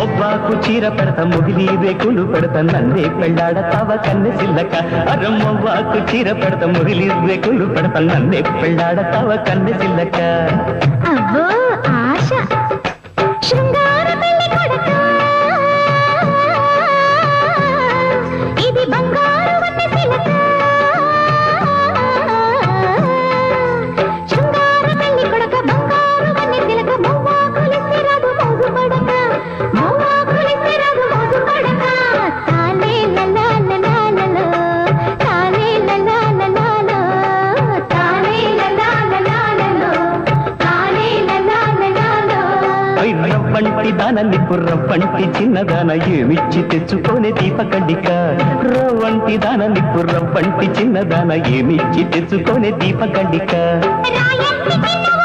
మొవ్వాకు చీర పెడతా ముగిలి రేకులు పెడతా నన్నే పెళ్ళాడతావ కన్నె సిల్లక అర మొవ్వాకు చీర పెడతా ముగిలి రేకులు పెడతా నన్నే పెళ్ళాడతావ కన్నె సిల్లక అవ్వో ఆశ శృంగార పెళ్లి కొడక ఇది బంగారు వన్నె సిలక శృంగార పెళ్లి కొడక బంగారు వన్నె సిలక మొవ్వా కొలిస్తే రాదు మోజు పడక మొవ్వా కొలిస్తే రాదు మోజు పడక తాలే లలా లలా లలా తాలే లలా లలా లలా తాలే లలా లలా లలా తాలే లలా లలా లలా రవ్వంటి దానాన్ని రవ్వంటి చిన్నదాన ఏమిచ్చి తెచ్చుకోనే దీపకండిక రవ్వంటి దానాన్ని రవ్వంటి చిన్నదాన ఏమిచ్చి తెచ్చుకోనే దీపకండిక రాయంటి చిన్నవ